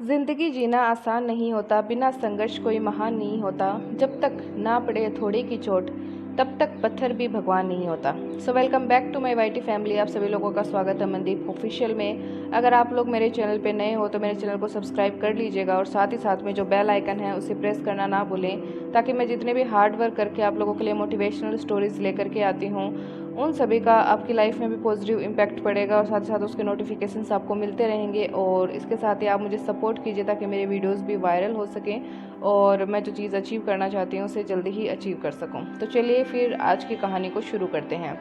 ज़िंदगी जीना आसान नहीं होता, बिना संघर्ष कोई महान नहीं होता। जब तक ना पड़े थोड़े की चोट, तब तक पत्थर भी भगवान नहीं होता। So welcome back to my YT family. आप सभी लोगों का स्वागत है मनदीप ऑफिशियल में। अगर आप लोग मेरे चैनल पे नए हो तो मेरे चैनल को सब्सक्राइब कर लीजिएगा और साथ ही साथ में जो बेल आइकन है उसे प्रेस करना ना भूलें, ताकि मैं जितने भी हार्ड वर्क करके आप लोगों के लिए मोटिवेशनल स्टोरीज लेकर के आती हूँ उन सभी का आपकी लाइफ में भी पॉजिटिव इम्पैक्ट पड़ेगा और साथ ही साथ उसके नोटिफिकेशंस आपको मिलते रहेंगे। और इसके साथ ही आप मुझे सपोर्ट कीजिए ताकि मेरे वीडियोस भी वायरल हो सकें और मैं जो चीज़ अचीव करना चाहती हूँ उसे जल्दी ही अचीव कर सकूँ। तो चलिए फिर आज की कहानी को शुरू करते हैं।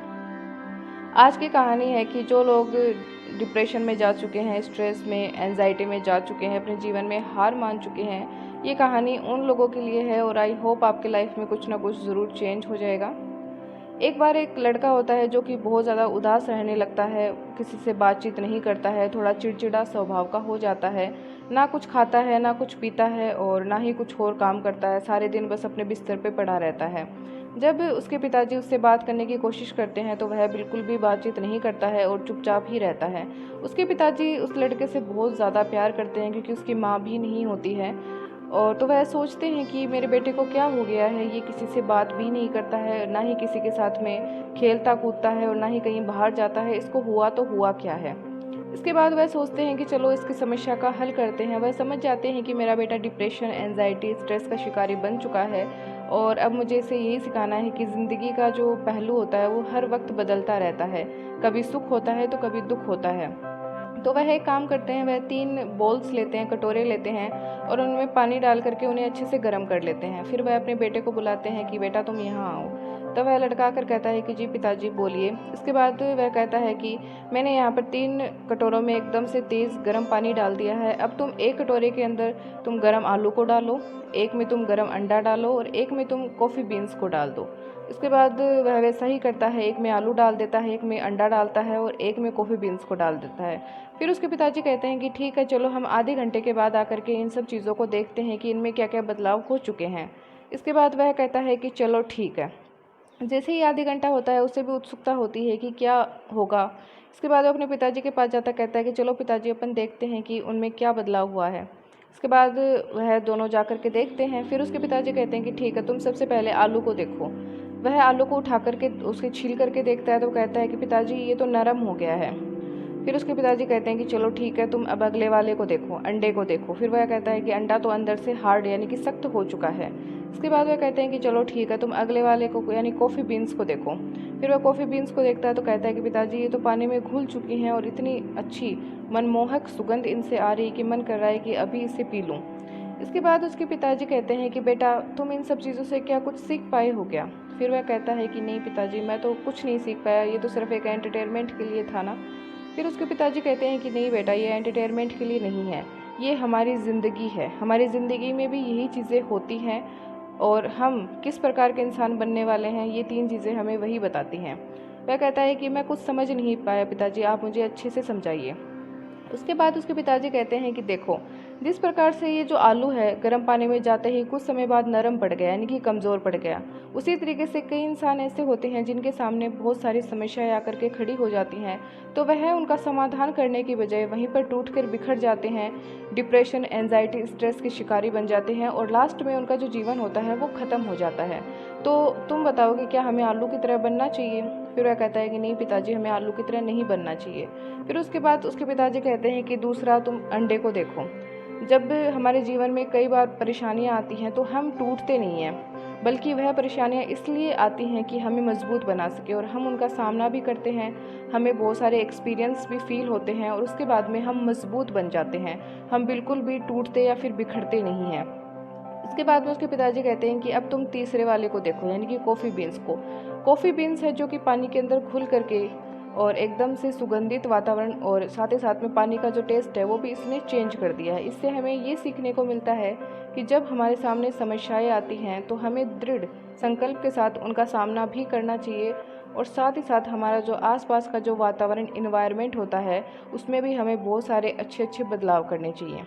आज की कहानी है कि जो लोग डिप्रेशन में जा चुके हैं, स्ट्रेस में, एंजाइटी में जा चुके हैं, अपने जीवन में हार मान चुके हैं, ये कहानी उन लोगों के लिए है और आई होप आपके लाइफ में कुछ ना कुछ ज़रूर चेंज हो जाएगा। एक बार एक लड़का होता है जो कि बहुत ज़्यादा उदास रहने लगता है, किसी से बातचीत नहीं करता है, थोड़ा चिड़चिड़ा स्वभाव का हो जाता है, ना कुछ खाता है ना कुछ पीता है और ना ही कुछ और काम करता है, सारे दिन बस अपने बिस्तर पे पड़ा रहता है। जब उसके पिताजी उससे बात करने की कोशिश करते हैं तो वह बिल्कुल भी बातचीत नहीं करता है और चुपचाप ही रहता है। उसके पिताजी उस लड़के से बहुत ज़्यादा प्यार करते हैं क्योंकि उसकी माँ भी नहीं होती है। और तो वह सोचते हैं कि मेरे बेटे को क्या हो गया है, ये किसी से बात भी नहीं करता है, ना ही किसी के साथ में खेलता कूदता है और ना ही कहीं बाहर जाता है, इसको हुआ तो हुआ क्या है। इसके बाद वह सोचते हैं कि चलो इसकी समस्या का हल करते हैं। वह समझ जाते हैं कि मेरा बेटा डिप्रेशन, एंजाइटी, स्ट्रेस का शिकारी बन चुका है और अब मुझे इसे यही सिखाना है कि ज़िंदगी का जो पहलू होता है वो हर वक्त बदलता रहता है। कभी सुख होता है तो कभी दुख होता है। तो वह एक काम करते हैं, वह 3 बॉल्स लेते हैं, कटोरे लेते हैं और उनमें पानी डाल करके उन्हें अच्छे से गर्म कर लेते हैं। फिर वह अपने बेटे को बुलाते हैं कि बेटा तुम यहाँ आओ। तो वह लड़का आकर कहता है कि जी पिताजी बोलिए। इसके बाद वह कहता है कि मैंने यहाँ पर 3 कटोरों में एकदम से तेज़ गर्म पानी डाल दिया है। अब तुम एक कटोरे के अंदर तुम गर्म आलू को डालो, एक में तुम गर्म अंडा डालो और एक में तुम कॉफ़ी बीन्स को डाल दो। इसके बाद वह वैसा ही करता है, एक में आलू डाल देता है, एक में अंडा डालता है और एक में कॉफ़ी बीन्स को डाल देता है। फिर उसके पिताजी कहते हैं कि ठीक है, चलो हम आधे घंटे के बाद आकर के इन सब चीज़ों को देखते हैं कि इनमें क्या क्या बदलाव हो चुके हैं। इसके बाद वह कहता है कि चलो ठीक है। जैसे ही आधे घंटा होता है उसे भी उत्सुकता होती है कि क्या होगा। इसके बाद वो अपने पिताजी के पास जाता कहता है कि चलो पिताजी अपन देखते हैं कि उनमें क्या बदलाव हुआ है। इसके बाद वह दोनों जा कर के देखते हैं। फिर उसके पिताजी कहते हैं कि ठीक है, तुम सबसे पहले आलू को देखो। वह आलू को उठा करके उसके छील करके देखता है तो कहता है कि पिताजी ये तो नरम हो गया है। फिर उसके पिताजी कहते हैं कि चलो ठीक है, तुम अब अगले वाले को देखो, अंडे को देखो। फिर वह कहता है कि अंडा तो अंदर से हार्ड यानी कि सख्त हो चुका है। इसके बाद वह कहते हैं कि चलो ठीक है, तुम अगले वाले को यानी कॉफ़ी बीन्स को देखो। फिर वह कॉफ़ी बीन्स को देखता है तो कहता है कि पिताजी ये तो पानी में घुल चुकी हैं और इतनी अच्छी मनमोहक सुगंध इनसे आ रही कि मन कर रहा है कि अभी इसे पी लूँ। इसके बाद उसके पिताजी कहते हैं कि बेटा तुम इन सब चीज़ों से क्या कुछ सीख पाए हो क्या। फिर वह कहता है कि नहीं पिताजी, मैं तो कुछ नहीं सीख पाया, ये तो सिर्फ एक एंटरटेनमेंट के लिए था ना। फिर उसके पिताजी कहते हैं कि नहीं बेटा, ये एंटरटेनमेंट के लिए नहीं है, ये हमारी ज़िंदगी है। हमारी ज़िंदगी में भी यही चीज़ें होती हैं और हम किस प्रकार के इंसान बनने वाले हैं ये 3 चीज़ें हमें वही बताती हैं। वह कहता है कि मैं कुछ समझ नहीं पाया पिताजी, आप मुझे अच्छे से समझाइए। उसके बाद उसके पिताजी कहते हैं कि देखो, जिस प्रकार से ये जो आलू है गर्म पानी में जाते ही कुछ समय बाद नरम पड़ गया यानी कि कमज़ोर पड़ गया, उसी तरीके से कई इंसान ऐसे होते हैं जिनके सामने बहुत सारी समस्याएं आकर के खड़ी हो जाती हैं, तो वह उनका समाधान करने की बजाय वहीं पर टूट कर बिखर जाते हैं, डिप्रेशन, एंजाइटी, स्ट्रेस के शिकारी बन जाते हैं और लास्ट में उनका जो जीवन होता है वो ख़त्म हो जाता है। तो तुम बताओ कि क्या हमें आलू की तरह बनना चाहिए। फिर वह कहता है कि नहीं पिताजी, हमें आलू की तरह नहीं बनना चाहिए। फिर उसके बाद उसके पिताजी कहते हैं कि दूसरा तुम अंडे को देखो। जब हमारे जीवन में कई बार परेशानियां आती हैं तो हम टूटते नहीं हैं, बल्कि वह परेशानियां इसलिए आती हैं कि हमें मजबूत बना सके और हम उनका सामना भी करते हैं, हमें बहुत सारे एक्सपीरियंस भी फील होते हैं और उसके बाद में हम मजबूत बन जाते हैं, हम बिल्कुल भी टूटते या फिर बिखरते नहीं हैं। इसके बाद में उसके पिताजी कहते हैं कि अब तुम तीसरे वाले को देखो यानी कि कॉफ़ी बीन्स को। कॉफ़ी बीन्स है जो कि पानी के अंदर घुल करके और एकदम से सुगंधित वातावरण और साथ ही साथ में पानी का जो टेस्ट है वो भी इसने चेंज कर दिया है। इससे हमें ये सीखने को मिलता है कि जब हमारे सामने समस्याएं आती हैं तो हमें दृढ़ संकल्प के साथ उनका सामना भी करना चाहिए और साथ ही साथ हमारा जो आसपास का जो वातावरण इन्वायरमेंट होता है उसमें भी हमें बहुत सारे अच्छे अच्छे बदलाव करने चाहिए।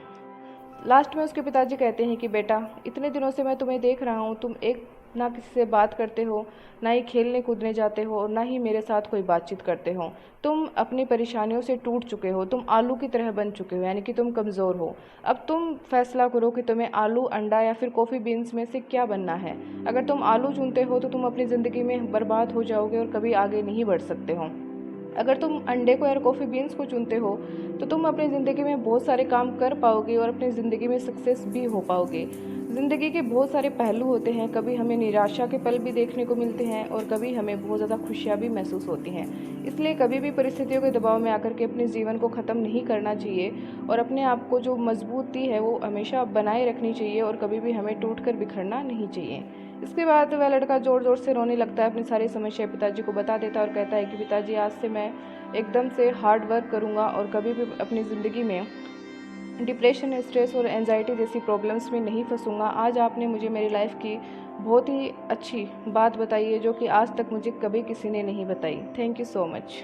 लास्ट में उसके पिताजी कहते हैं कि बेटा, इतने दिनों से मैं तुम्हें देख रहा हूँ, तुम एक ना किसी से बात करते हो, ना ही खेलने कूदने जाते हो और ना ही मेरे साथ कोई बातचीत करते हो। तुम अपनी परेशानियों से टूट चुके हो, तुम आलू की तरह बन चुके हो, यानी कि तुम कमज़ोर हो। अब तुम फैसला करो कि तुम्हें आलू, अंडा या फिर कॉफ़ी बीन्स में से क्या बनना है। अगर तुम आलू चुनते हो तो तुम अपनी ज़िंदगी में बर्बाद हो जाओगे और कभी आगे नहीं बढ़ सकते हो। अगर तुम अंडे को या कॉफ़ी बीन्स को चुनते हो तो तुम अपनी ज़िंदगी में बहुत सारे काम कर पाओगे और अपनी ज़िंदगी में सक्सेस भी हो पाओगे। ज़िंदगी के बहुत सारे पहलू होते हैं, कभी हमें निराशा के पल भी देखने को मिलते हैं और कभी हमें बहुत ज़्यादा खुशियाँ भी महसूस होती हैं। इसलिए कभी भी परिस्थितियों के दबाव में आकर के अपने जीवन को ख़त्म नहीं करना चाहिए और अपने आप को जो मजबूती है वो हमेशा बनाए रखनी चाहिए और कभी भी हमें टूट कर बिखरना नहीं चाहिए। इसके बाद वह लड़का ज़ोर ज़ोर से रोने लगता है, अपनी सारी समस्या पिताजी को बता देता है और कहता है कि पिताजी, आज से मैं एकदम से हार्ड वर्क करूँगा और कभी भी अपनी ज़िंदगी में डिप्रेशन, स्ट्रेस और एंजाइटी जैसी प्रॉब्लम्स में नहीं फंसूंगा। आज आपने मुझे मेरी लाइफ की बहुत ही अच्छी बात बताई है जो कि आज तक मुझे कभी किसी ने नहीं बताई। Thank you so much.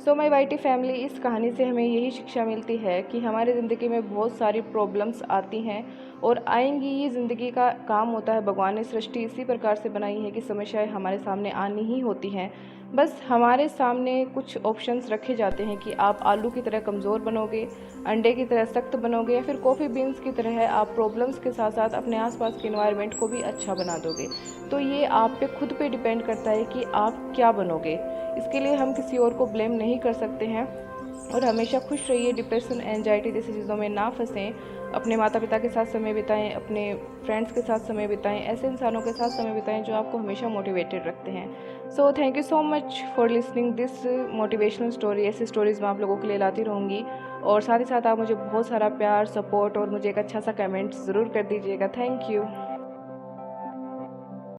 So my YT family, इस कहानी से हमें यही शिक्षा मिलती है कि हमारी ज़िंदगी में बहुत सारी प्रॉब्लम्स आती हैं और आएंगी। ये ज़िंदगी का काम होता है। भगवान ने सृष्टि इसी प्रकार से बनाई है कि समस्याएं हमारे सामने आनी ही होती हैं। बस हमारे सामने कुछ ऑप्शंस रखे जाते हैं कि आप आलू की तरह कमज़ोर बनोगे, अंडे की तरह सख्त बनोगे या फिर कॉफ़ी बीन्स की तरह आप प्रॉब्लम्स के साथ साथ अपने आसपास के इन्वायरमेंट को भी अच्छा बना दोगे। तो ये आप पे खुद पे डिपेंड करता है कि आप क्या बनोगे। इसके लिए हम किसी और को ब्लेम नहीं कर सकते हैं और हमेशा खुश रहिए, डिप्रेशन, एंजाइटी जैसी चीज़ों में ना फंसें। अपने माता पिता के साथ समय बिताएं, अपने फ्रेंड्स के साथ समय बिताएं, ऐसे इंसानों के साथ समय बिताएं जो आपको हमेशा मोटिवेटेड रखते हैं। So thank you so much for listening this motivational story. ऐसी स्टोरीज़ मैं आप लोगों के लिए लाती रहूँगी और साथ ही साथ आप मुझे बहुत सारा प्यार, सपोर्ट और मुझे एक अच्छा सा कमेंट ज़रूर कर दीजिएगा। Thank you.